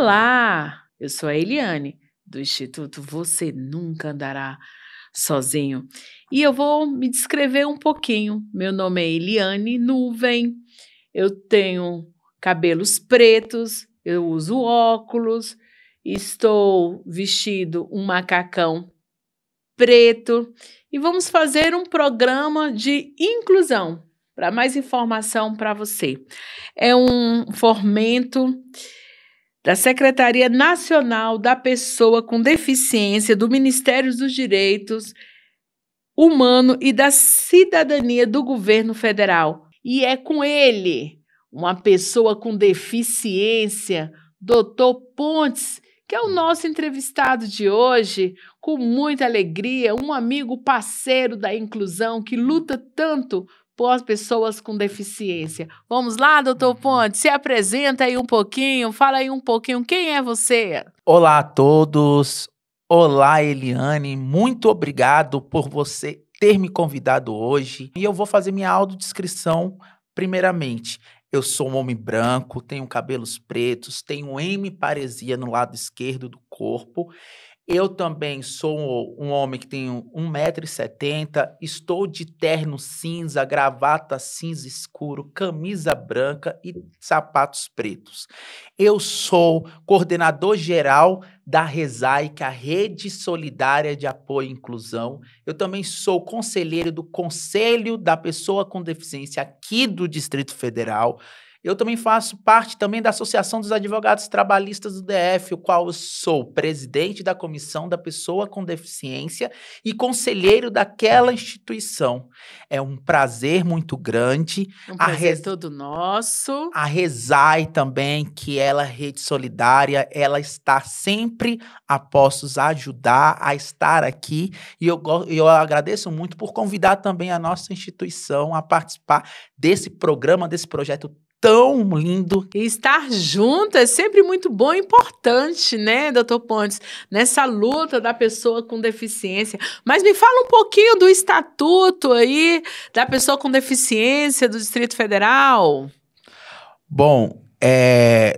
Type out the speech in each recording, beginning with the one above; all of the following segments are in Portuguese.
Olá, eu sou a Eliane, do Instituto Você Nunca Andará Sozinho. E eu vou me descrever um pouquinho. Meu nome é Eliane Nuvem, eu tenho cabelos pretos, eu uso óculos, estou vestido um macacão preto e vamos fazer um programa de inclusão. Para mais informação para você, é um fomento da Secretaria Nacional da Pessoa com Deficiência, do Ministério dos Direitos Humanos e da Cidadania do Governo Federal. E é com ele, uma pessoa com deficiência, Dr. Pontes, que é o nosso entrevistado de hoje, com muita alegria, um amigo parceiro da inclusão que luta tanto por as pessoas com deficiência. Vamos lá, doutor Pontes, se apresenta aí um pouquinho, fala aí um pouquinho, quem é você? Olá a todos, olá Eliane, muito obrigado por você ter me convidado hoje. E eu vou fazer minha autodescrição primeiramente. Eu sou um homem branco, tenho cabelos pretos, tenho hemiparesia no lado esquerdo do corpo. Eu também sou um homem que tenho 1,70 m, estou de terno cinza, gravata cinza escuro, camisa branca e sapatos pretos. Eu sou coordenador geral da RESAI, que é a Rede Solidária de Apoio e Inclusão. Eu também sou conselheiro do Conselho da Pessoa com Deficiência aqui do Distrito Federal. Eu também faço parte também da Associação dos Advogados Trabalhistas do DF, o qual eu sou presidente da Comissão da Pessoa com Deficiência e conselheiro daquela instituição. É um prazer muito grande. Um prazer todo nosso. A RESAI também, que ela é rede solidária, ela está sempre a postos a ajudar, a estar aqui. E eu agradeço muito por convidar também a nossa instituição a participar desse programa, desse projeto tão lindo. E estar junto é sempre muito bom e importante, né, doutor Pontes, nessa luta da pessoa com deficiência. Mas me fala um pouquinho do estatuto aí da pessoa com deficiência do Distrito Federal. Bom,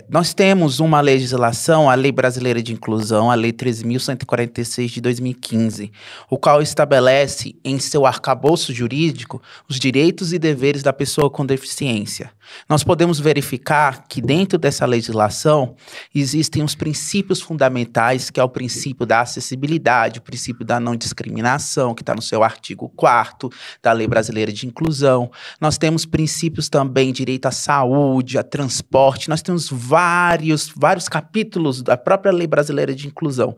nós temos uma legislação, a Lei Brasileira de Inclusão, a Lei 13.146 de 2015, o qual estabelece em seu arcabouço jurídico os direitos e deveres da pessoa com deficiência. Nós podemos verificar que dentro dessa legislação existem os princípios fundamentais, que é o princípio da acessibilidade, o princípio da não discriminação, que está no seu artigo 4º da Lei Brasileira de Inclusão. Nós temos princípios também, direito à saúde, a transporte. Nós temos vários capítulos da própria Lei Brasileira de Inclusão.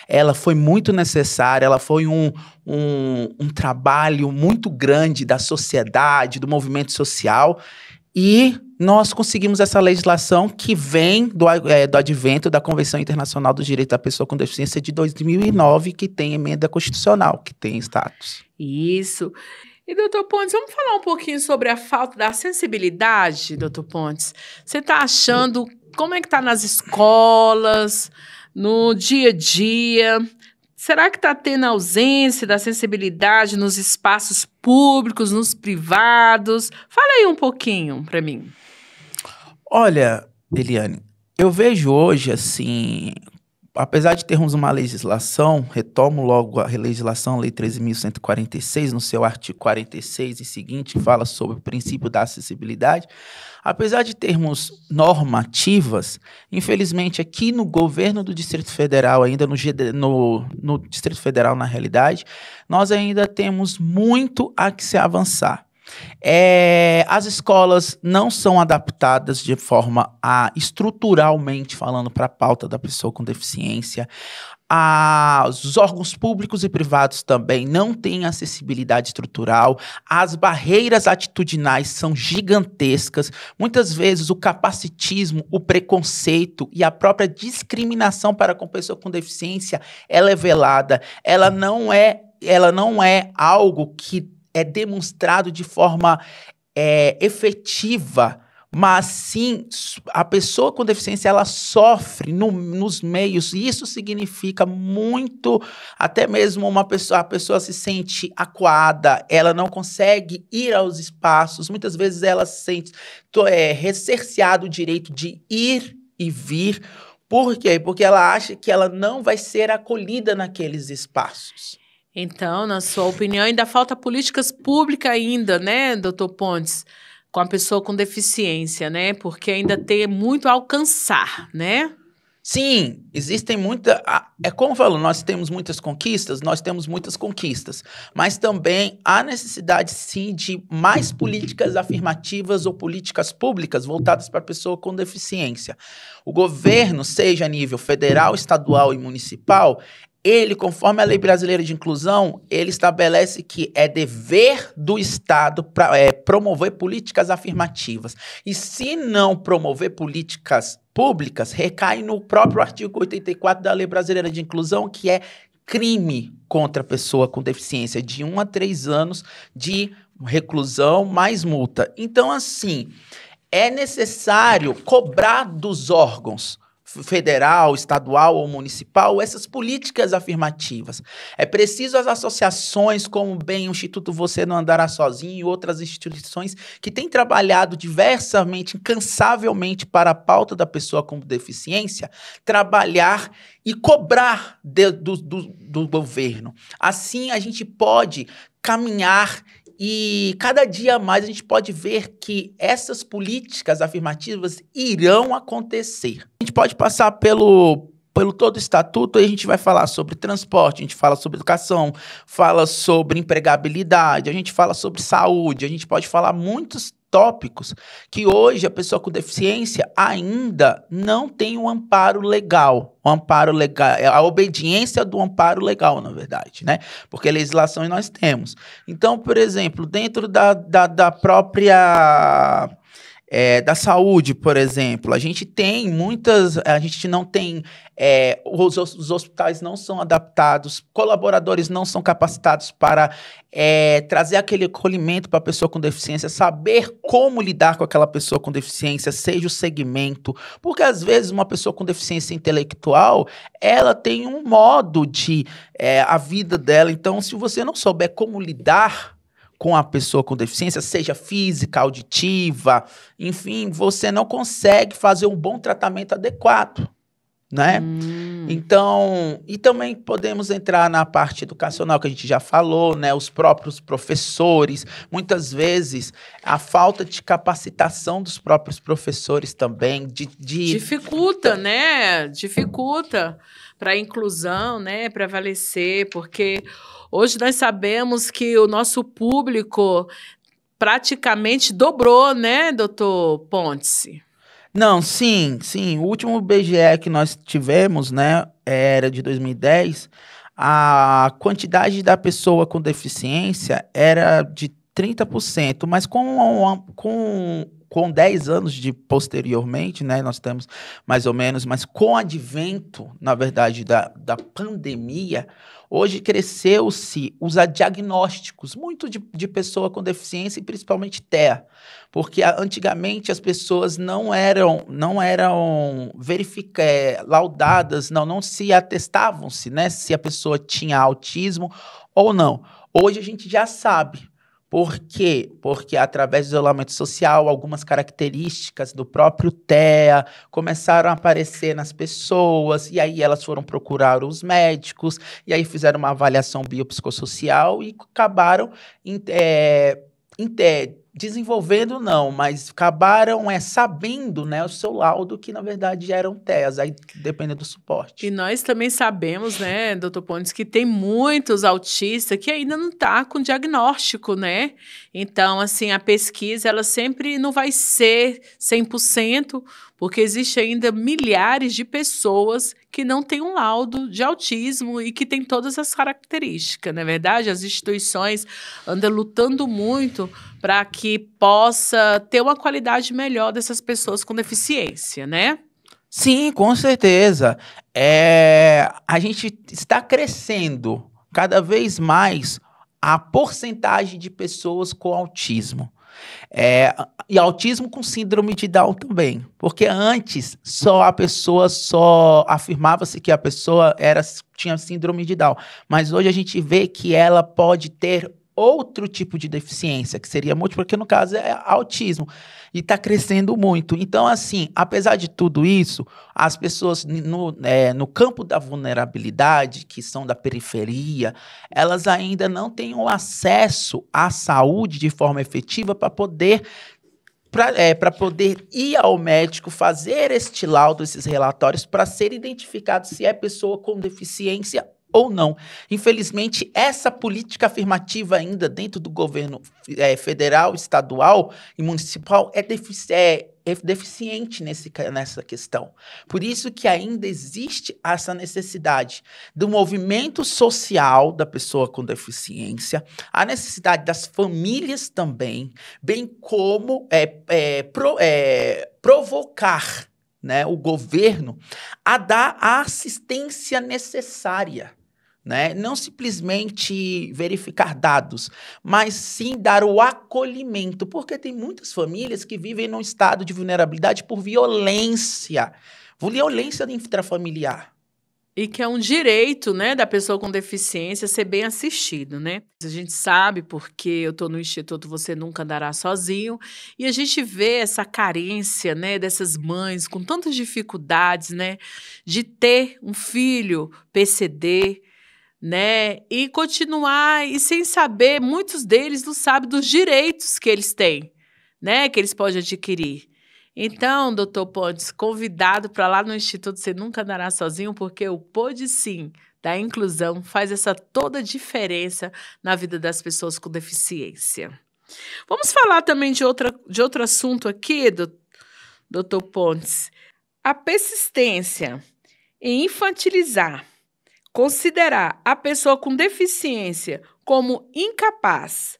Ela foi muito necessária, ela foi um trabalho muito grande da sociedade, do movimento social, e nós conseguimos essa legislação que vem do advento da Convenção Internacional dos Direitos da Pessoa com Deficiência de 2009, que tem emenda constitucional, que tem status. Isso. E, doutor Pontes, vamos falar um pouquinho sobre a falta da sensibilidade, doutor Pontes? Você está achando, como é que está nas escolas, no dia a dia? Será que está tendo ausência da sensibilidade nos espaços públicos, nos privados? Fala aí um pouquinho para mim. Olha, Eliane, eu vejo hoje, assim, apesar de termos uma legislação, retomo logo a legislação, Lei 13.146, no seu artigo 46 e seguinte, que fala sobre o princípio da acessibilidade. Apesar de termos normativas, infelizmente aqui no governo do Distrito Federal, ainda no Distrito Federal na realidade, nós ainda temos muito a que se avançar. As escolas não são adaptadas de forma estruturalmente falando para a pauta da pessoa com deficiência. Os órgãos públicos e privados também não têm acessibilidade estrutural. As barreiras atitudinais são gigantescas. Muitas vezes o capacitismo, o preconceito e a própria discriminação para com pessoa com deficiência, ela é velada. Ela não é algo que é demonstrado de forma efetiva, mas sim a pessoa com deficiência ela sofre nos meios, e isso significa muito, até mesmo a pessoa se sente acuada, ela não consegue ir aos espaços, muitas vezes ela se sente cerceada o direito de ir e vir, Por quê? Porque ela acha que ela não vai ser acolhida naqueles espaços. Então, na sua opinião, ainda falta políticas públicas ainda, né, doutor Pontes, com a pessoa com deficiência, né? Porque ainda tem muito a alcançar, né? Sim, existem muitas. É como eu falo, nós temos muitas conquistas, mas também há necessidade, sim, de mais políticas afirmativas ou políticas públicas voltadas para a pessoa com deficiência. O governo, seja a nível federal, estadual e municipal, ele, conforme a Lei Brasileira de Inclusão, ele estabelece que é dever do Estado promover políticas afirmativas. E se não promover políticas públicas, recai no próprio artigo 84 da Lei Brasileira de Inclusão, que é crime contra a pessoa com deficiência, de 1 a 3 anos de reclusão mais multa. Então, assim, é necessário cobrar dos órgãos federal, estadual ou municipal, essas políticas afirmativas. É preciso as associações como bem o Instituto Você Não Andará Sozinho e outras instituições que têm trabalhado diversamente, incansavelmente para a pauta da pessoa com deficiência, trabalhar e cobrar do governo. Assim a gente pode caminhar e cada dia mais a gente pode ver que essas políticas afirmativas irão acontecer. A gente pode passar pelo todo o estatuto, aí a gente vai falar sobre transporte, a gente fala sobre educação, fala sobre empregabilidade, a gente fala sobre saúde, a gente pode falar muitos tópicos que hoje a pessoa com deficiência ainda não tem um amparo legal. O amparo legal, a obediência do amparo legal, na verdade, né? Porque legislação nós temos. Então, por exemplo, dentro da própria... da saúde, por exemplo, a gente não tem, os hospitais não são adaptados, colaboradores não são capacitados para trazer aquele acolhimento para a pessoa com deficiência, saber como lidar com aquela pessoa com deficiência, seja o segmento, porque às vezes uma pessoa com deficiência intelectual, ela tem um modo de, a vida dela, então se você não souber como lidar com a pessoa com deficiência, seja física, auditiva, enfim, você não consegue fazer um bom tratamento adequado, né? Então, e também podemos entrar na parte educacional que a gente já falou, né? Os próprios professores, muitas vezes a falta de capacitação dos próprios professores também, dificulta, né? Dificulta para a inclusão, né? Prevalecer, porque hoje nós sabemos que o nosso público praticamente dobrou, né, doutor Pontes? Não, sim. O último BGE que nós tivemos, né, era de 2010, a quantidade da pessoa com deficiência era de 30%, mas com 10 anos de posteriormente, né, nós temos mais ou menos, mas com o advento, na verdade, da pandemia, hoje cresceu-se os diagnósticos muito de pessoa com deficiência e principalmente TEA, porque antigamente as pessoas não eram laudadas, não se atestavam-se, né, se a pessoa tinha autismo ou não. Hoje a gente já sabe. Por quê? Porque através do isolamento social, algumas características do próprio TEA começaram a aparecer nas pessoas, e aí elas foram procurar os médicos, e aí fizeram uma avaliação biopsicossocial e acabaram desenvolvendo não, mas acabaram sabendo, né, o seu laudo que na verdade já eram TEAs, aí depende do suporte. E nós também sabemos, né, doutor Pontes, que tem muitos autistas que ainda não tá com diagnóstico, né? Então, assim, a pesquisa, ela sempre não vai ser 100%, porque existe ainda milhares de pessoas que não têm um laudo de autismo e que têm todas as características, não é verdade? As instituições andam lutando muito para que possa ter uma qualidade melhor dessas pessoas com deficiência, né? Sim, com certeza. A gente está crescendo cada vez mais a porcentagem de pessoas com autismo. E autismo com síndrome de Down também, porque antes a pessoa afirmava-se que a pessoa tinha síndrome de Down, mas hoje a gente vê que ela pode ter outro tipo de deficiência, que seria múltipla, porque no caso é autismo, e está crescendo muito. Então, assim, apesar de tudo isso, as pessoas no campo da vulnerabilidade, que são da periferia, elas ainda não têm o acesso à saúde de forma efetiva para poder ir ao médico, fazer este laudo, esses relatórios, para ser identificado se é pessoa com deficiência ou não. Infelizmente, essa política afirmativa ainda dentro do governo federal, estadual e municipal é deficiente nessa questão. Por isso que ainda existe essa necessidade do movimento social da pessoa com deficiência, a necessidade das famílias também, bem como provocar, né, o governo a dar a assistência necessária. Né? Não simplesmente verificar dados, mas sim dar o acolhimento, porque tem muitas famílias que vivem num estado de vulnerabilidade por violência intrafamiliar. E que é um direito, né, da pessoa com deficiência ser bem assistido, né? A gente sabe, porque eu estou no Instituto Você Nunca Andará Sozinho, e a gente vê essa carência, né, dessas mães com tantas dificuldades, né, de ter um filho PCD, né, e continuar, e sem saber, muitos deles não sabem dos direitos que eles têm, né, que eles podem adquirir. Então, doutor Pontes, convidado para lá no Instituto Você Nunca Andará Sozinho, porque o Pode Sim da inclusão faz essa toda diferença na vida das pessoas com deficiência. Vamos falar também de outro assunto aqui, doutor Pontes. A persistência em infantilizar, considerar a pessoa com deficiência como incapaz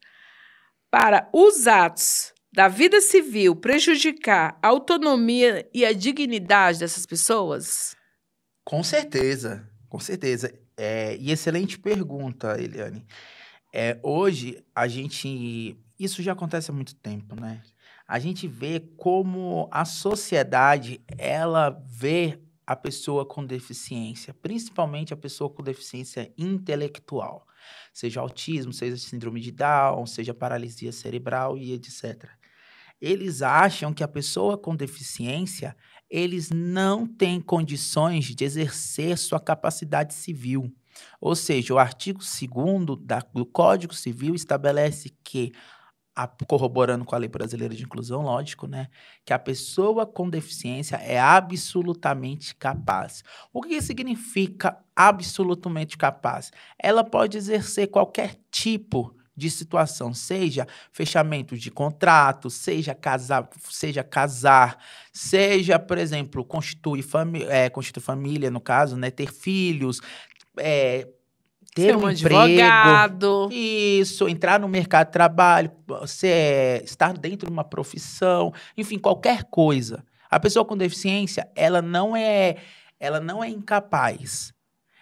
para os atos da vida civil prejudicar a autonomia e a dignidade dessas pessoas? Com certeza, com certeza. E excelente pergunta, Eliane. Hoje, isso já acontece há muito tempo, né? A gente vê como a sociedade, ela vê a pessoa com deficiência, principalmente a pessoa com deficiência intelectual, seja autismo, seja síndrome de Down, seja paralisia cerebral e etc. Eles acham que a pessoa com deficiência, eles não têm condições de exercer sua capacidade civil. Ou seja, o artigo 2º do Código Civil estabelece que, corroborando com a Lei Brasileira de Inclusão, lógico, né, que a pessoa com deficiência é absolutamente capaz. O que significa absolutamente capaz? Ela pode exercer qualquer tipo de situação, seja fechamento de contrato, seja casar, seja, por exemplo, constituir família, no caso, né, ter filhos, ter um emprego, advogado. Isso, entrar no mercado de trabalho, estar dentro de uma profissão, enfim, qualquer coisa. A pessoa com deficiência, ela não é incapaz.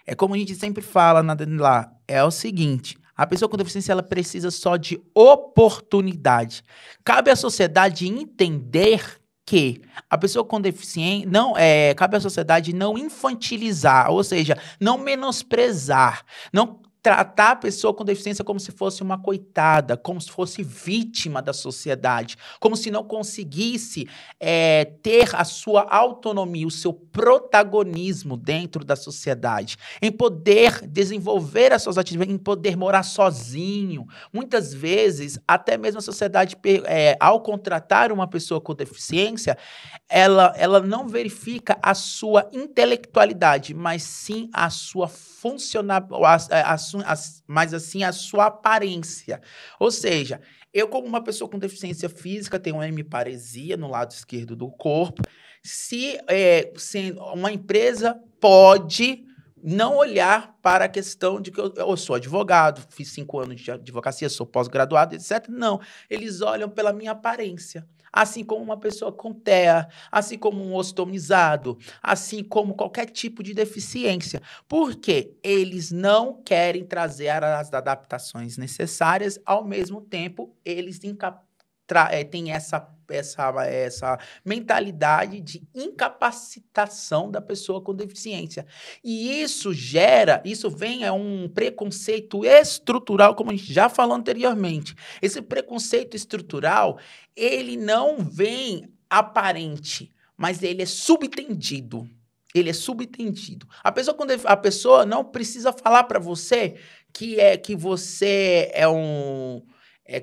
É como a gente sempre fala lá, é o seguinte: a pessoa com deficiência, ela precisa só de oportunidade. Cabe à sociedade entender que a pessoa com deficiência cabe à sociedade não infantilizar, ou seja, não menosprezar, não tratar a pessoa com deficiência como se fosse uma coitada, como se fosse vítima da sociedade, como se não conseguisse ter a sua autonomia, o seu protagonismo dentro da sociedade, em poder desenvolver as suas atividades, em poder morar sozinho. Muitas vezes, até mesmo a sociedade, ao contratar uma pessoa com deficiência, ela não verifica a sua intelectualidade, mas sim a sua mas assim a sua aparência. Ou seja, eu, como uma pessoa com deficiência física, tenho uma hemiparesia no lado esquerdo do corpo. Se uma empresa pode não olhar para a questão de que eu sou advogado, fiz 5 anos de advocacia, sou pós-graduado, etc. Não, eles olham pela minha aparência. Assim como uma pessoa com TEA, assim como um ostomizado, assim como qualquer tipo de deficiência. Porque eles não querem trazer as adaptações necessárias, ao mesmo tempo, eles têm essa mentalidade de incapacitação da pessoa com deficiência. E isso vem um preconceito estrutural, como a gente já falou anteriormente. Esse preconceito estrutural, ele não vem aparente, mas ele é subtendido. Ele é subtendido. A pessoa não precisa falar para você que você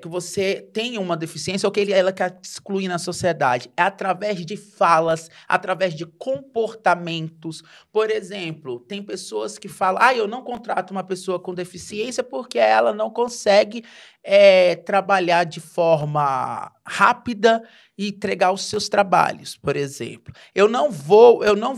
que você tem uma deficiência ou que ela quer te excluir na sociedade. É através de falas, através de comportamentos. Por exemplo, tem pessoas que falam, eu não contrato uma pessoa com deficiência porque ela não consegue trabalhar de forma rápida e entregar os seus trabalhos, por exemplo.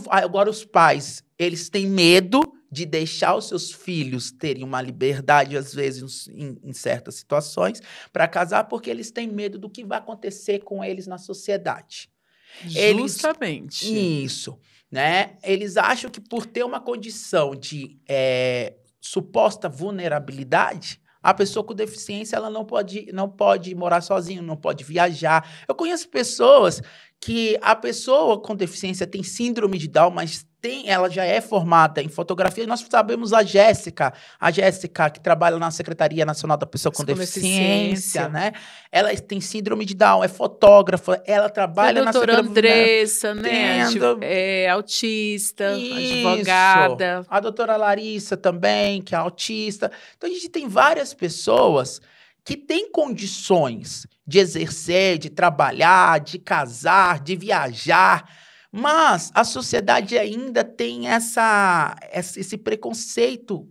Agora os pais, eles têm medo de deixar os seus filhos terem uma liberdade, às vezes, em certas situações, para casar, porque eles têm medo do que vai acontecer com eles na sociedade. Justamente. Isso, né? Eles acham que por ter uma condição de suposta vulnerabilidade, a pessoa com deficiência ela não pode morar sozinha, não pode viajar. Eu conheço pessoas que a pessoa com deficiência tem síndrome de Down, mas ela já é formada em fotografia. Nós sabemos a Jéssica que trabalha na Secretaria Nacional da Pessoa com Deficiência, né? Ela tem síndrome de Down, é fotógrafa, ela trabalha na Secretaria. A doutora Andressa, né? É autista, Isso. advogada. A doutora Larissa também, que é autista. Então, a gente tem várias pessoas que têm condições de exercer, de trabalhar, de casar, de viajar, mas a sociedade ainda tem esse preconceito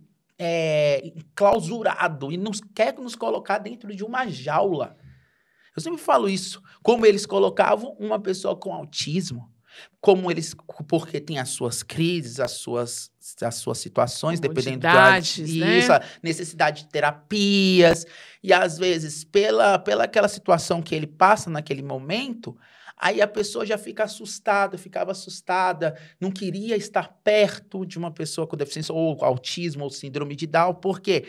clausurado e quer nos colocar dentro de uma jaula. Eu sempre falo isso, como eles colocavam uma pessoa com autismo, porque tem as suas crises, as suas situações, dependendo né? A necessidade de terapias, e às vezes, pela aquela situação que ele passa naquele momento, aí a pessoa já ficava assustada, não queria estar perto de uma pessoa com deficiência, ou autismo, ou síndrome de Down, porque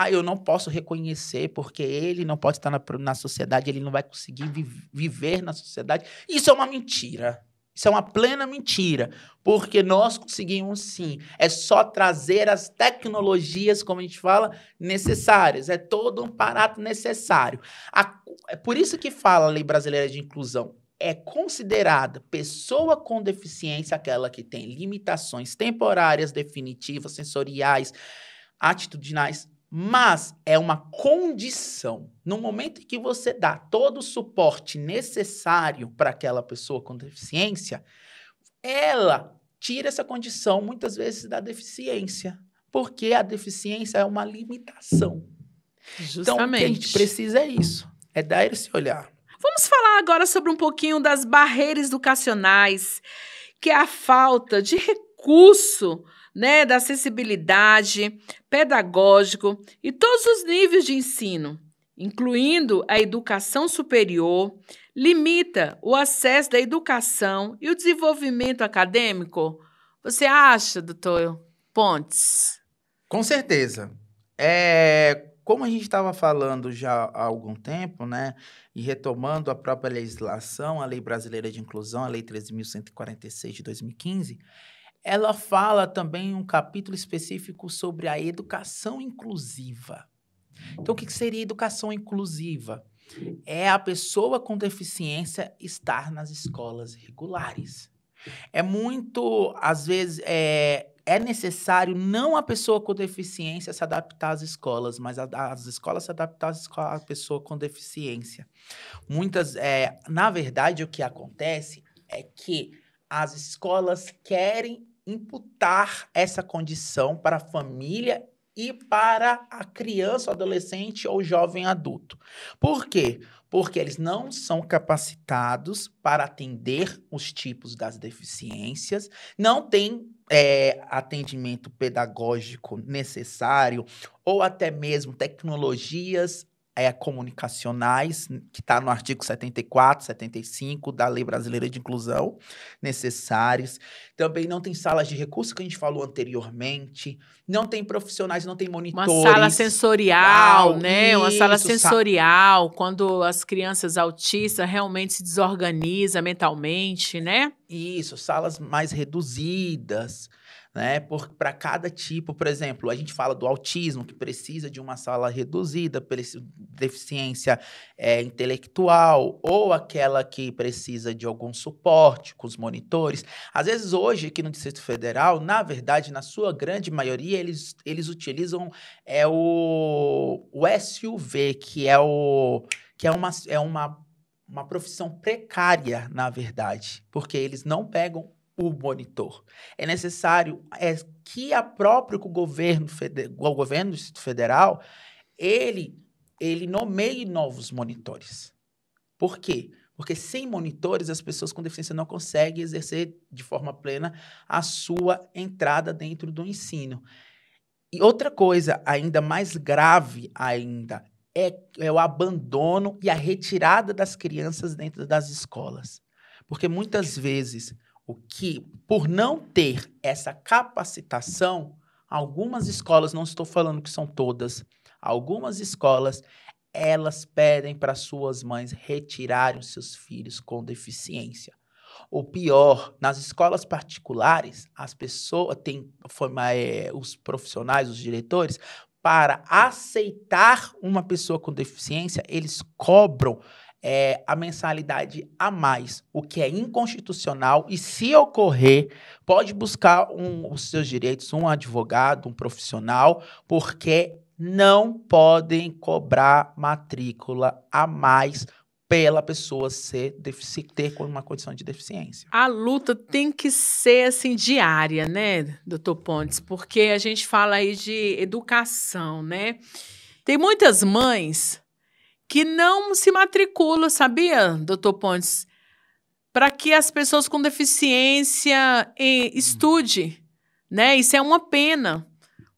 eu não posso reconhecer, porque ele não pode estar na sociedade, ele não vai conseguir viver na sociedade. Isso é uma mentira. Isso é uma plena mentira, porque nós conseguimos sim. É só trazer as tecnologias, como a gente fala, necessárias. É todo um aparato necessário. É por isso que fala a Lei Brasileira de Inclusão. É considerada pessoa com deficiência aquela que tem limitações temporárias, definitivas, sensoriais, atitudinais, mas é uma condição. No momento em que você dá todo o suporte necessário para aquela pessoa com deficiência, ela tira essa condição, muitas vezes, da deficiência, porque a deficiência é uma limitação. Justamente. Então, o que a gente precisa é isso, é dar esse olhar. Vamos falar agora sobre um pouquinho das barreiras educacionais, que é a falta de recurso, né, da acessibilidade, pedagógico e todos os níveis de ensino, incluindo a educação superior, limita o acesso da educação e o desenvolvimento acadêmico. Você acha, doutor Pontes? Com certeza. Como a gente estava falando já há algum tempo, né, e retomando a própria legislação, a Lei Brasileira de Inclusão, a Lei 13.146 de 2015, ela fala também um capítulo específico sobre a educação inclusiva. Então, o que seria educação inclusiva? É a pessoa com deficiência estar nas escolas regulares. Às vezes, é necessário não a pessoa com deficiência se adaptar às escolas, mas as escolas se adaptar à pessoa com deficiência. Na verdade, o que acontece é que as escolas querem imputar essa condição para a família e para a criança, adolescente ou jovem adulto. Por quê? Porque eles não são capacitados para atender os tipos das deficiências, não têm atendimento pedagógico necessário ou até mesmo tecnologias comunicacionais, que está no artigo 74, 75 da Lei Brasileira de Inclusão, necessários. Também não tem salas de recurso, que a gente falou anteriormente. Não tem profissionais, não tem monitores. Uma sala sensorial, né? Uma sala Isso, sensorial, quando as crianças autistas realmente se desorganizam mentalmente, né? Isso, salas mais reduzidas, né? Para cada tipo, por exemplo, a gente fala do autismo, que precisa de uma sala reduzida, deficiência intelectual, ou aquela que precisa de algum suporte com os monitores. Às vezes, hoje, aqui no Distrito Federal, na verdade, na sua grande maioria, eles utilizam o SUV, que é uma profissão precária, na verdade, porque eles não pegam o monitor. É necessário que o governo do Distrito Federal, ele nomeie novos monitores. Por quê? Porque sem monitores, as pessoas com deficiência não conseguem exercer de forma plena a sua entrada dentro do ensino. E outra coisa ainda mais grave ainda é o abandono e a retirada das crianças dentro das escolas. Porque muitas vezes, por não ter essa capacitação, algumas escolas, não estou falando que são todas, algumas escolas, elas pedem para suas mães retirarem os seus filhos com deficiência. O pior, nas escolas particulares, as pessoas os profissionais, os diretores, para aceitar uma pessoa com deficiência, eles cobram a mensalidade a mais, o que é inconstitucional, e se ocorrer, pode buscar os seus direitos, um advogado, um profissional, porque não podem cobrar matrícula a mais pela pessoa ter uma condição de deficiência. A luta tem que ser, assim, diária, né, doutor Pontes? Porque a gente fala aí de educação, né? Tem muitas mães que não se matriculam, sabia, doutor Pontes? Para que as pessoas com deficiência estudem, né? Isso é uma pena,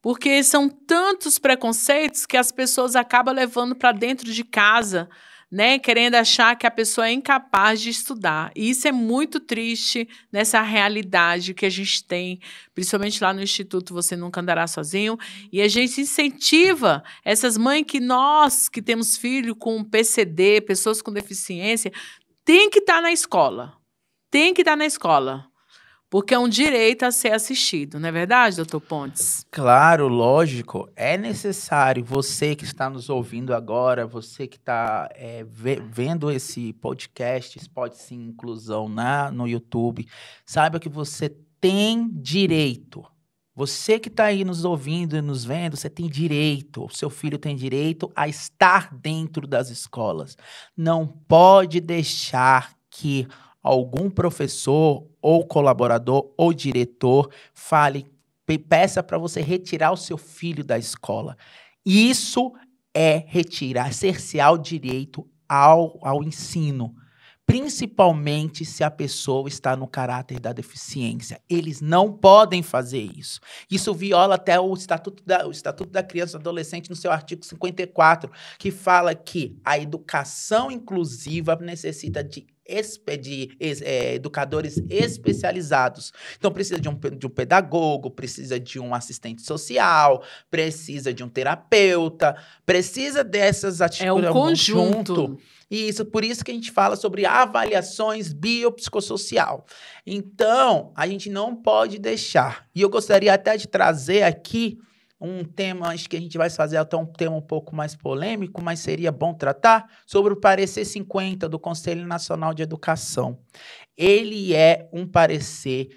porque são tantos preconceitos que as pessoas acabam levando para dentro de casa, né, querendo achar que a pessoa é incapaz de estudar. E isso é muito triste nessa realidade que a gente tem, principalmente lá no Instituto Você Nunca Andará Sozinho. E a gente incentiva essas mães que temos filho com PCD, pessoas com deficiência, tem que estar na escola. Tem que estar na escola. Porque é um direito a ser assistido, não é verdade, doutor Pontes? Claro, lógico. É necessário, você que está nos ouvindo agora, você que está vendo esse podcast, Pode Sim Inclusão no YouTube, saiba que você tem direito. Você que está aí nos ouvindo e nos vendo, você tem direito, o seu filho tem direito a estar dentro das escolas. Não pode deixar que algum professor ou colaborador ou diretor peça para você retirar o seu filho da escola. Isso é cercear o direito ao ensino, principalmente se a pessoa está no caráter da deficiência. Eles não podem fazer isso. Isso viola até o Estatuto da Criança e do Adolescente, no seu artigo 54, que fala que a educação inclusiva necessita de educadores especializados. Então, precisa de um pedagogo, precisa de um assistente social, precisa de um terapeuta, precisa dessas atitudes. É um conjunto. Isso, por isso que a gente fala sobre avaliações biopsicossocial. Então, a gente não pode deixar. E eu gostaria até de trazer aqui um tema, acho que a gente vai fazer até um tema um pouco mais polêmico, mas seria bom tratar, sobre o parecer 50 do Conselho Nacional de Educação. Ele é um parecer,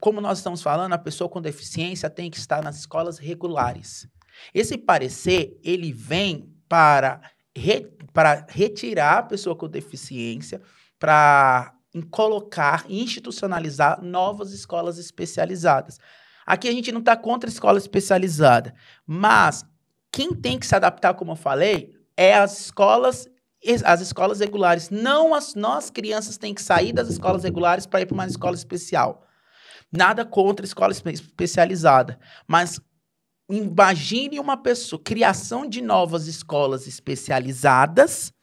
como nós estamos falando, a pessoa com deficiência tem que estar nas escolas regulares. Esse parecer, ele vem para retirar a pessoa com deficiência, para colocar e institucionalizar novas escolas especializadas. Aqui a gente não está contra a escola especializada, mas quem tem que se adaptar, como eu falei, é as escolas regulares. Não nós, crianças, tem que sair das escolas regulares para ir para uma escola especial. Nada contra a escola especializada, mas imagine uma pessoa, criação de novas escolas especializadas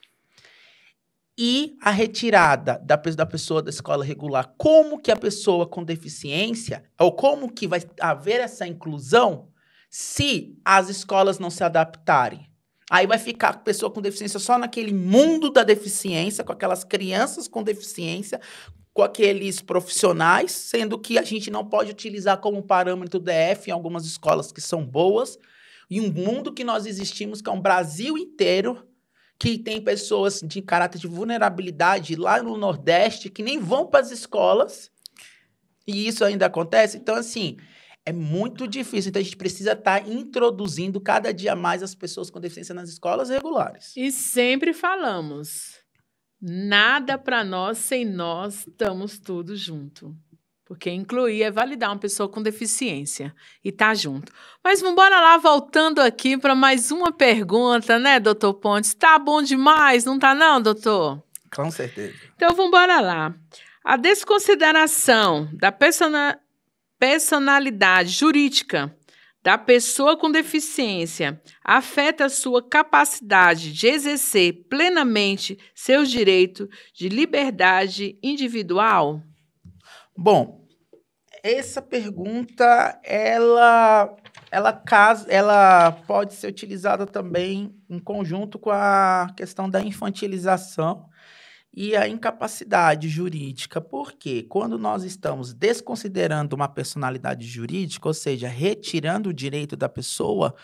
e a retirada da pessoa da escola regular. Como que a pessoa com deficiência, ou como que vai haver essa inclusão se as escolas não se adaptarem? Aí vai ficar a pessoa com deficiência só naquele mundo da deficiência, com aquelas crianças com deficiência, com aqueles profissionais, sendo que a gente não pode utilizar como parâmetro DF em algumas escolas que são boas, e um mundo que nós existimos, que é um Brasil inteiro, que tem pessoas de caráter de vulnerabilidade lá no Nordeste que nem vão para as escolas, e isso ainda acontece. Então, assim, é muito difícil. Então, a gente precisa estar introduzindo cada dia mais as pessoas com deficiência nas escolas regulares. E sempre falamos, nada para nós sem nós, estamos tudo junto. Porque incluir é validar uma pessoa com deficiência e tá junto. Mas vamos embora lá, voltando aqui para mais uma pergunta, né, doutor Pontes? Tá bom demais, não tá não, doutor? Com certeza. Então vamos embora lá. A desconsideração da personalidade jurídica da pessoa com deficiência afeta a sua capacidade de exercer plenamente seus direitos de liberdade individual? Bom, essa pergunta, ela pode ser utilizada também em conjunto com a questão da infantilização e a incapacidade jurídica. Por quê? Quando nós estamos desconsiderando uma personalidade jurídica, ou seja, retirando o direito da pessoa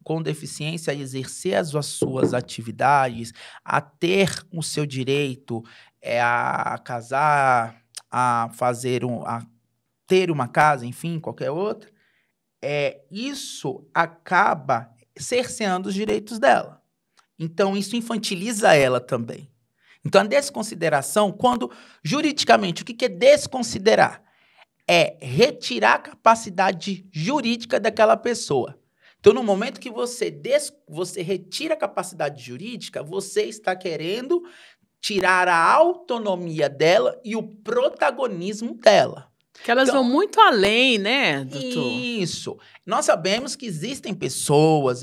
com deficiência a exercer as suas atividades, a ter o seu direito a casar, a ter uma casa, enfim, qualquer outra, isso acaba cerceando os direitos dela. Então, isso infantiliza ela também. Então, a desconsideração, quando, juridicamente, o que é desconsiderar? É retirar a capacidade jurídica daquela pessoa. Então, no momento que você retira a capacidade jurídica, você está querendo tirar a autonomia dela e o protagonismo dela. Que elas vão muito além, né, doutor? Isso. Nós sabemos que existem pessoas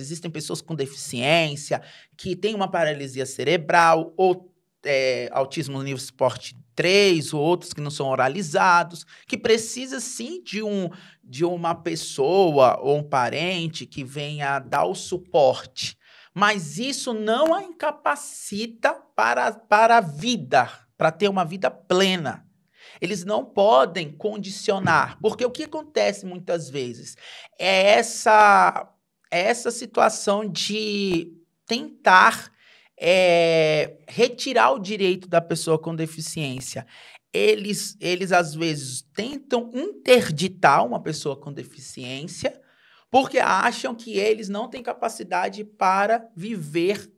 com deficiência, que têm uma paralisia cerebral, ou autismo no nível suporte 3, ou outros que não são oralizados, que precisa, sim, de uma pessoa ou um parente que venha dar o suporte. Mas isso não a incapacita para a vida, para ter uma vida plena. Eles não podem condicionar, porque o que acontece muitas vezes é essa situação de tentar retirar o direito da pessoa com deficiência. Eles, às vezes, tentam interditar uma pessoa com deficiência porque acham que eles não têm capacidade para viver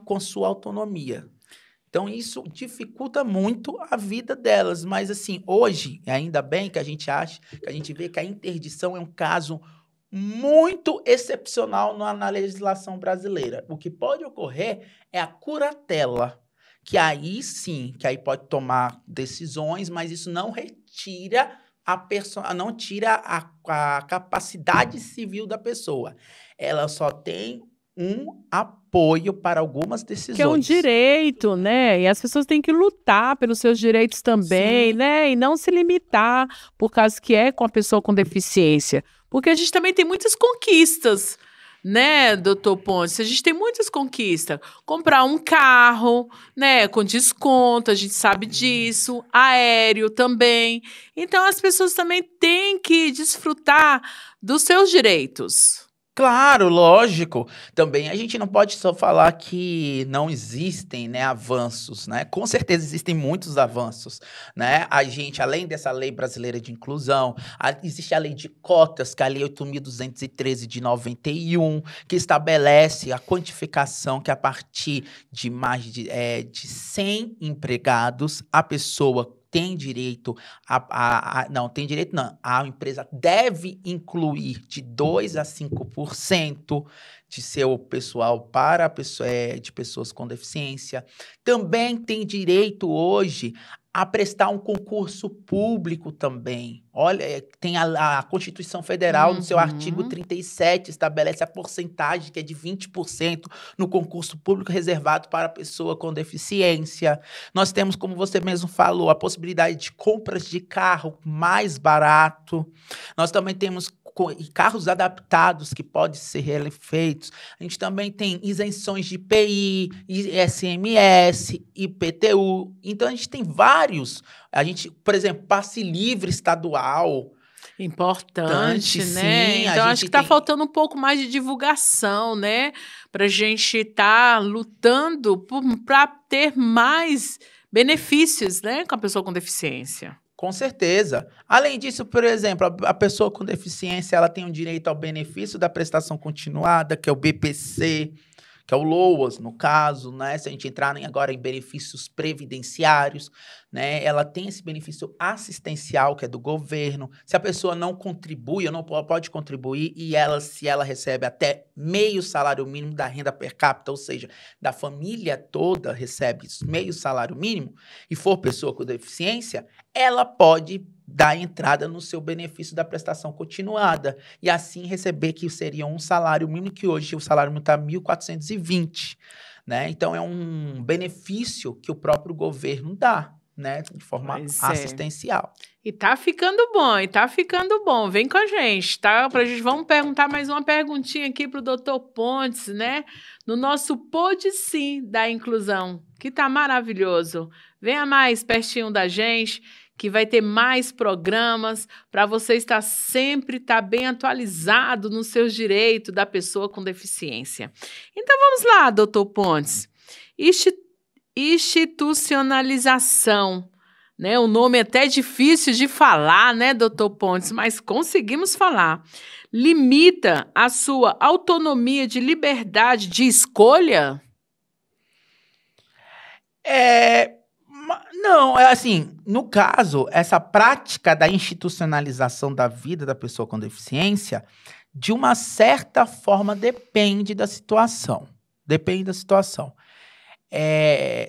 com sua autonomia. Então, isso dificulta muito a vida delas. Mas, assim, hoje, ainda bem que a gente vê que a interdição é um caso muito excepcional na legislação brasileira. O que pode ocorrer é a curatela, que aí sim, que aí pode tomar decisões, mas isso não retira não tira a capacidade civil da pessoa. Ela só tem um apoio para algumas decisões. Que é um direito, né? E as pessoas têm que lutar pelos seus direitos também, sim, né? E não se limitar por causa que é com a pessoa com deficiência. Porque a gente também tem muitas conquistas, né, doutor Pontes? A gente tem muitas conquistas. Comprar um carro, né, com desconto, a gente sabe disso. Aéreo também. Então, as pessoas também têm que desfrutar dos seus direitos. Claro, lógico. Também a gente não pode só falar que não existem, né, avanços, né? Com certeza existem muitos avanços, né? A gente, além dessa lei brasileira de inclusão, existe a lei de cotas, que é a lei 8.213 de 91, que estabelece a quantificação que a partir de mais de 100 empregados, a pessoa tem direito não, tem direito não. A empresa deve incluir de 2% a 5% de seu pessoal para de pessoas com deficiência. Também tem direito hoje a prestar um concurso público também. Olha, tem a Constituição Federal, no seu artigo 37, estabelece a porcentagem, que é de 20% no concurso público reservado para a pessoa com deficiência. Nós temos, como você mesmo falou, a possibilidade de compras de carro mais barato. Nós também temos carros adaptados que podem ser feitos. A gente também tem isenções de IPI, ICMS, IPTU. Então, a gente tem vários. A gente, por exemplo, passe livre estadual. Importante, né? Sim, então, acho que está faltando um pouco mais de divulgação, né? Para a gente estar lutando para ter mais benefícios, né? Com a pessoa com deficiência. Com certeza. Além disso, por exemplo, a pessoa com deficiência, ela tem o direito ao benefício da prestação continuada, que é o BPC, que é o LOAS, no caso, né? Se a gente entrar agora em benefícios previdenciários, né? Ela tem esse benefício assistencial, que é do governo. Se a pessoa não contribui, ou não pode contribuir, e se ela recebe até meio salário mínimo da renda per capita, ou seja, da família toda recebe meio salário mínimo, e for pessoa com deficiência, ela pode dar entrada no seu benefício da prestação continuada e assim receber que seria um salário mínimo, que hoje o salário mínimo está 1.420, né? Então é um benefício que o próprio governo dá, né? De forma assistencial. E tá ficando bom, Vem com a gente, tá? Vamos perguntar mais uma perguntinha aqui pro Dr. Pontes, né? No nosso Pode Sim da Inclusão, que tá maravilhoso. Venha mais pertinho da gente, que vai ter mais programas para você sempre estar bem atualizado nos seus direitos da pessoa com deficiência. Então vamos lá, doutor Pontes. Institucionalização, né? O nome é até difícil de falar, né, doutor Pontes, mas conseguimos falar. Limita a sua autonomia de liberdade de escolha? Não, assim, no caso, essa prática da institucionalização da vida da pessoa com deficiência, de uma certa forma, depende da situação.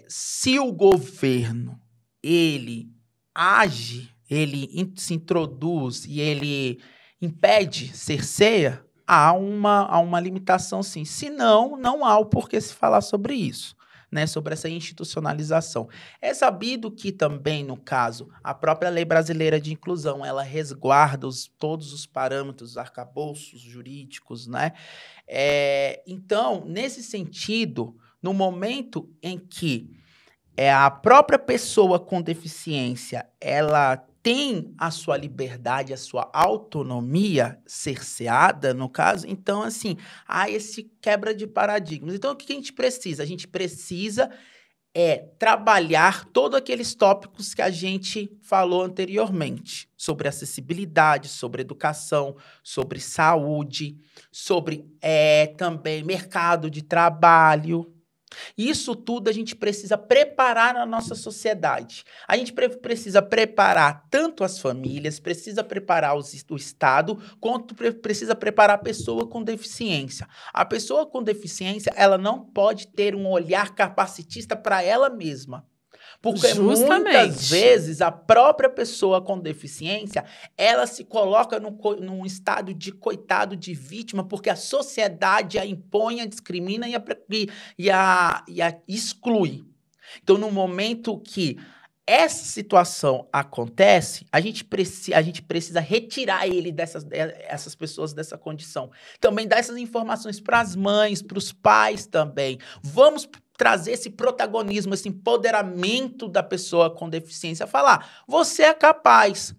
Se o governo, ele age, ele se introduz e ele impede, cerceia, há uma limitação, sim. Se não, não há o porquê se falar sobre isso. Né, sobre essa institucionalização. É sabido que também, no caso, a própria Lei Brasileira de Inclusão, ela resguarda todos os parâmetros, os arcabouços jurídicos, né? Então, nesse sentido, no momento em que a própria pessoa com deficiência, ela tem a sua liberdade, a sua autonomia cerceada, no caso, então, assim, há esse quebra de paradigmas. Então, o que a gente precisa? A gente precisa trabalhar todos aqueles tópicos que a gente falou anteriormente, sobre acessibilidade, sobre educação, sobre saúde, sobre também mercado de trabalho. Isso tudo a gente precisa preparar a nossa sociedade. A gente precisa preparar tanto as famílias, precisa preparar o Estado, quanto precisa preparar a pessoa com deficiência. A pessoa com deficiência, ela não pode ter um olhar capacitista para ela mesma. Porque muitas vezes a própria pessoa com deficiência, ela se coloca num estado de coitado, de vítima, porque a sociedade a impõe, a discrimina e a exclui. Então, no momento que essa situação acontece, a gente precisa retirar essas pessoas dessa condição. Também dar essas informações para as mães, para os pais também. Vamos trazer esse protagonismo, esse empoderamento da pessoa com deficiência. Falar, você é capaz.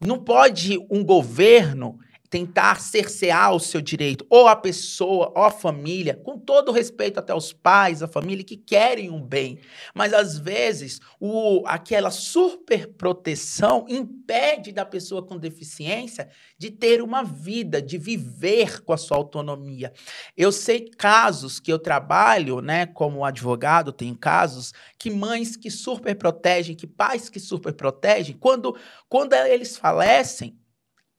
Não pode um governo tentar cercear o seu direito, ou a pessoa, ou a família, com todo respeito até aos pais, a família, que querem um bem. Mas, às vezes, aquela superproteção impede da pessoa com deficiência de ter uma vida, de viver com a sua autonomia. Eu sei casos que eu trabalho, né, como advogado, tem casos que mães que superprotegem, que pais que superprotegem, quando eles falecem,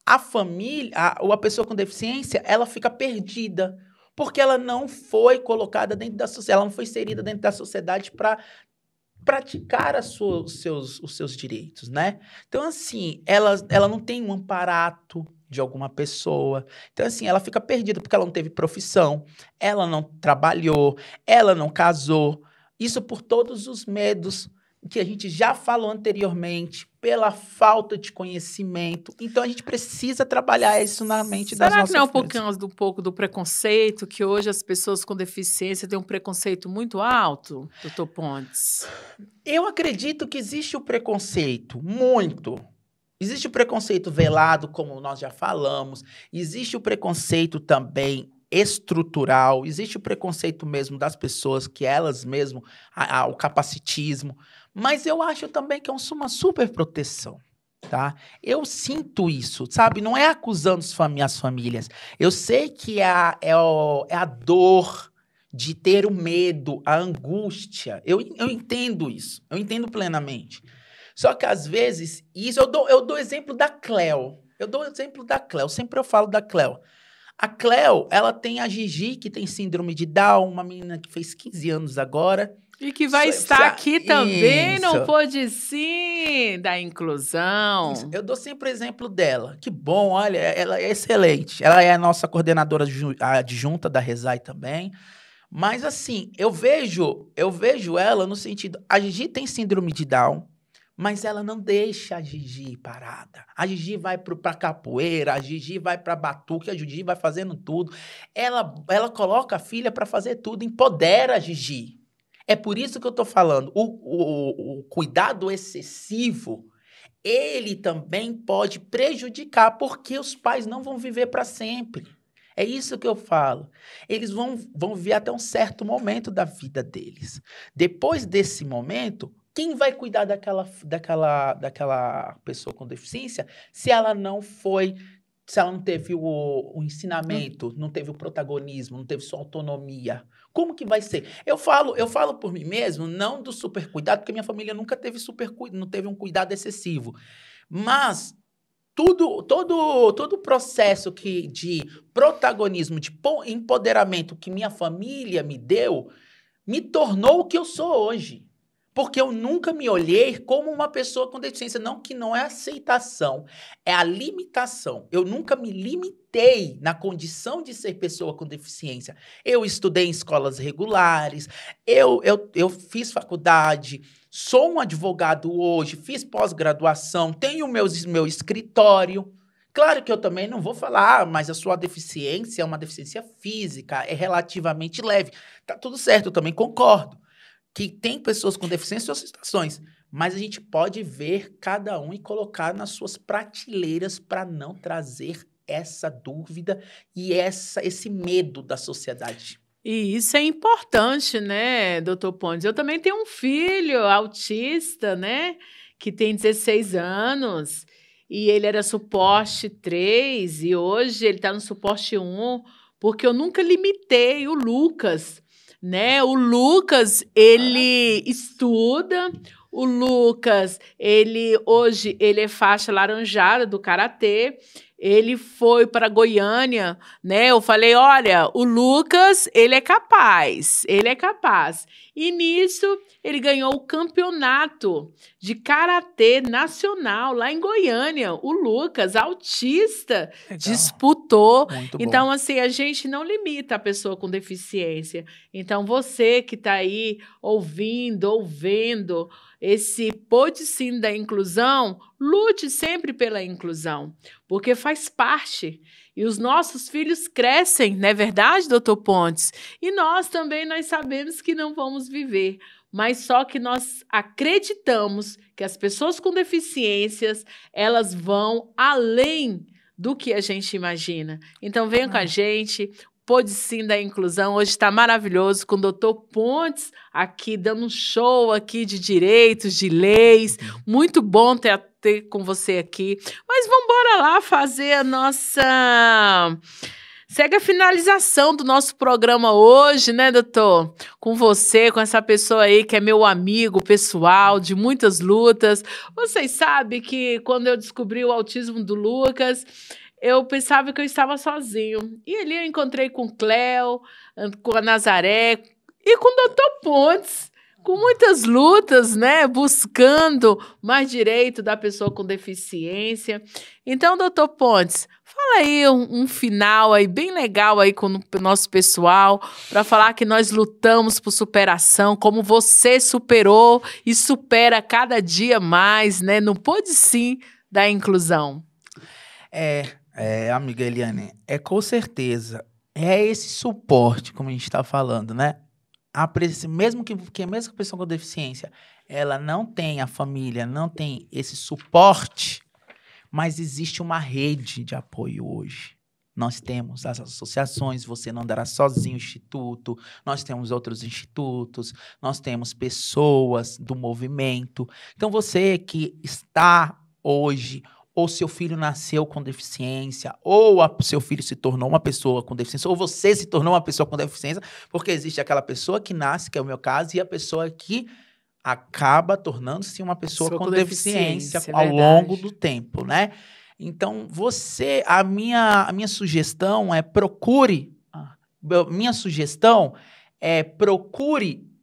a família, ou a pessoa com deficiência, ela fica perdida, porque ela não foi colocada dentro da sociedade, ela não foi inserida dentro da sociedade para praticar os seus direitos, né? Então, assim, ela não tem um amparato de alguma pessoa. Então, assim, ela fica perdida porque ela não teve profissão, ela não trabalhou, ela não casou. Isso por todos os medos que a gente já falou anteriormente, pela falta de conhecimento. Então, a gente precisa trabalhar isso na mente das Será que nossas não é crianças. um pouco do preconceito, que hoje as pessoas com deficiência têm um preconceito muito alto, doutor Pontes? Eu acredito que existe o preconceito, muito. Existe o preconceito velado, como nós já falamos. Existe o preconceito também estrutural. Existe o preconceito mesmo das pessoas, que elas mesmo, o capacitismo. Mas eu acho também que é uma super proteção, tá? Eu sinto isso, sabe? Não é acusando as famílias. Eu sei que é a dor de ter o medo, a angústia. Eu entendo isso. Eu entendo plenamente. Só que às vezes, isso eu dou exemplo da Cleo. Eu dou exemplo da Cleo. Sempre eu falo da Cleo. A Cleo, ela tem a Gigi, que tem síndrome de Down, uma menina que fez 15 anos agora. E que vai estar aqui também no Pode Sim da Inclusão. Isso. Eu dou sempre o exemplo dela. Que bom, olha, ela é excelente. Ela é a nossa coordenadora adjunta da Rezai também. Mas assim, eu vejo ela no sentido, a Gigi tem síndrome de Down, mas ela não deixa a Gigi parada. A Gigi vai pra capoeira, a Gigi vai pra batuque, a Gigi vai fazendo tudo. Ela coloca a filha para fazer tudo, empodera a Gigi. É por isso que eu tô falando, o cuidado excessivo, ele também pode prejudicar, porque os pais não vão viver para sempre. É isso que eu falo. Eles vão viver até um certo momento da vida deles. Depois desse momento, quem vai cuidar daquela pessoa com deficiência se ela não teve o ensinamento, não teve o protagonismo, não teve sua autonomia? Como que vai ser? Eu falo por mim mesmo, não do super cuidado, porque minha família nunca teve não teve um cuidado excessivo. Mas todo o processo de protagonismo, de empoderamento que minha família me deu, me tornou o que eu sou hoje. Porque eu nunca me olhei como uma pessoa com deficiência. Não que não é aceitação, é a limitação. Eu nunca me limitei na condição de ser pessoa com deficiência. Eu estudei em escolas regulares, eu fiz faculdade, sou um advogado hoje, fiz pós-graduação, tenho meu escritório. Claro que eu também não vou falar, mas a sua deficiência é uma deficiência física, é relativamente leve. Tá tudo certo, eu também concordo que tem pessoas com deficiência em suas situações, mas a gente pode ver cada um e colocar nas suas prateleiras para não trazer essa dúvida e esse medo da sociedade. E isso é importante, né, doutor Pontes? Eu também tenho um filho autista, né, que tem 16 anos, e ele era suporte 3, e hoje ele está no suporte 1, porque eu nunca limitei o Lucas, né? O Lucas, ele estuda, o Lucas, hoje ele é faixa laranjada do karatê. Ele foi para Goiânia, né? Eu falei, olha, o Lucas, ele é capaz. E nisso, ele ganhou o campeonato de karatê nacional lá em Goiânia. O Lucas, autista, legal, disputou. Muito então, bom. Assim, a gente não limita a pessoa com deficiência. Então, você que está aí ouvendo esse Pode Sim da inclusão, lute sempre pela inclusão, porque faz parte. E os nossos filhos crescem, não é verdade, doutor Pontes? E nós também, nós sabemos que não vamos viver, mas só que nós acreditamos que as pessoas com deficiências, elas vão além do que a gente imagina. Então, venham com a gente. Pode Sim da inclusão, hoje está maravilhoso com o doutor Pontes aqui, dando um show aqui de direitos, de leis, muito bom ter com você aqui, mas vamos embora lá fazer a nossa... Segue a finalização do nosso programa hoje, né, doutor? Com você, com essa pessoa aí que é meu amigo pessoal, de muitas lutas. Vocês sabem que quando eu descobri o autismo do Lucas, eu pensava que eu estava sozinho. E ali eu encontrei com o Cleo, com a Nazaré e com o doutor Pontes. com muitas lutas, né? Buscando mais direito da pessoa com deficiência. Então, doutor Pontes, fala aí um final aí bem legal aí com o nosso pessoal, para falar que nós lutamos por superação, como você superou e supera cada dia mais, né? No Pode Sim da inclusão. Amiga Eliane, com certeza, esse suporte, como a gente está falando, né? Mesmo que a pessoa com deficiência, ela não tem a família, não tem esse suporte, mas existe uma rede de apoio hoje. Nós temos as associações, Você Não Andará Sozinho, Instituto, nós temos outros institutos, nós temos pessoas do movimento. Então, você que está hoje, ou seu filho nasceu com deficiência, ou seu filho se tornou uma pessoa com deficiência, ou você se tornou uma pessoa com deficiência, porque existe aquela pessoa que nasce, que é o meu caso, e a pessoa que acaba tornando-se uma pessoa com deficiência ao longo do tempo, né? Então, a minha sugestão procure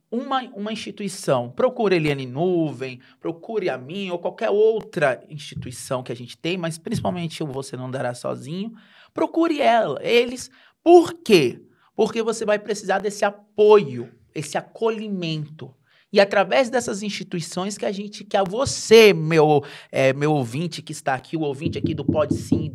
uma instituição. Procure Eliane Nuvem, procure a minha ou qualquer outra instituição que a gente tem, mas principalmente Você Não Dará Sozinho. Procure eles. Por quê? Porque você vai precisar desse apoio, esse acolhimento. E através dessas instituições que você, meu ouvinte que está aqui, o ouvinte aqui do Pode Sim,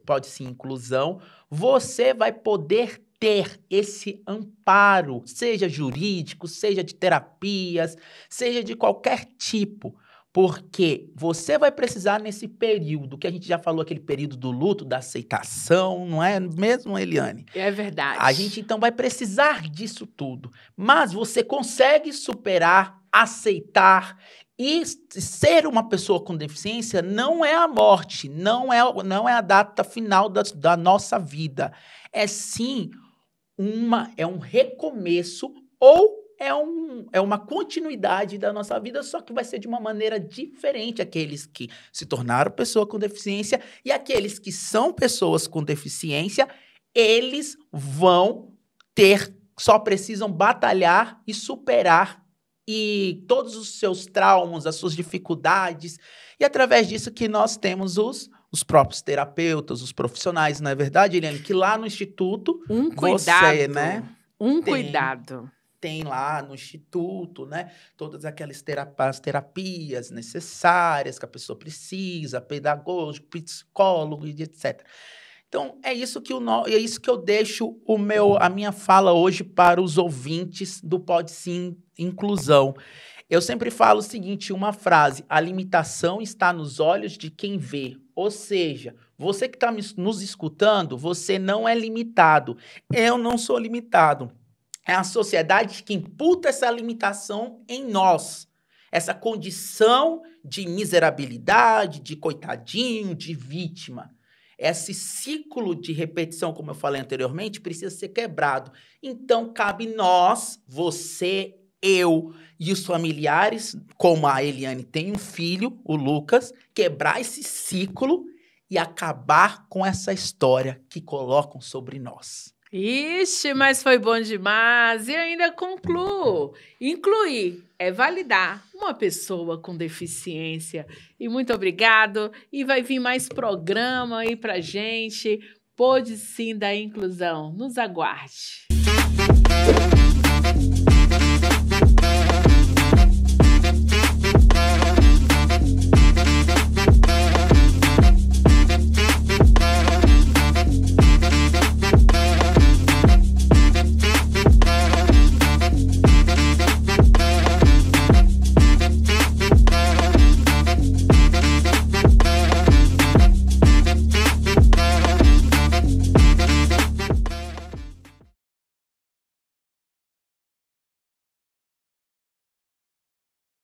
Pode Sim Inclusão, você vai poder ter esse amparo, seja jurídico, seja de terapias, seja de qualquer tipo, porque você vai precisar nesse período, que a gente já falou, aquele período do luto, da aceitação, não é mesmo, Eliane? É verdade. A gente, então, vai precisar disso tudo, mas você consegue superar, aceitar e ser uma pessoa com deficiência não é a morte, não é a data final da nossa vida, é sim um recomeço ou é uma continuidade da nossa vida, só que vai ser de uma maneira diferente. Aqueles que se tornaram pessoa com deficiência e aqueles que são pessoas com deficiência, eles só precisam batalhar e superar e todos os seus traumas, as suas dificuldades, e através disso que nós temos os próprios terapeutas, os profissionais, não é verdade, Eliane? Que lá no Instituto, cuidado. Tem lá no Instituto, né? Todas aquelas terapias necessárias que a pessoa precisa, pedagógico, psicólogo e etc. Então, é isso que eu deixo a minha fala hoje para os ouvintes do Pode Sim Inclusão. Eu sempre falo o seguinte, uma frase: a limitação está nos olhos de quem vê. Ou seja, você que está nos escutando, você não é limitado. Eu não sou limitado. É a sociedade que imputa essa limitação em nós. Essa condição de miserabilidade, de coitadinho, de vítima. Esse ciclo de repetição, como eu falei anteriormente, precisa ser quebrado. Então, cabe nós, você, eu e os familiares, como a Eliane tem um filho, o Lucas, quebrar esse ciclo e acabar com essa história que colocam sobre nós. Ixi, mas foi bom demais. E ainda concluo. Incluir é validar uma pessoa com deficiência. E muito obrigado. E vai vir mais programa aí pra gente. Pode Sim da Inclusão. Nos aguarde.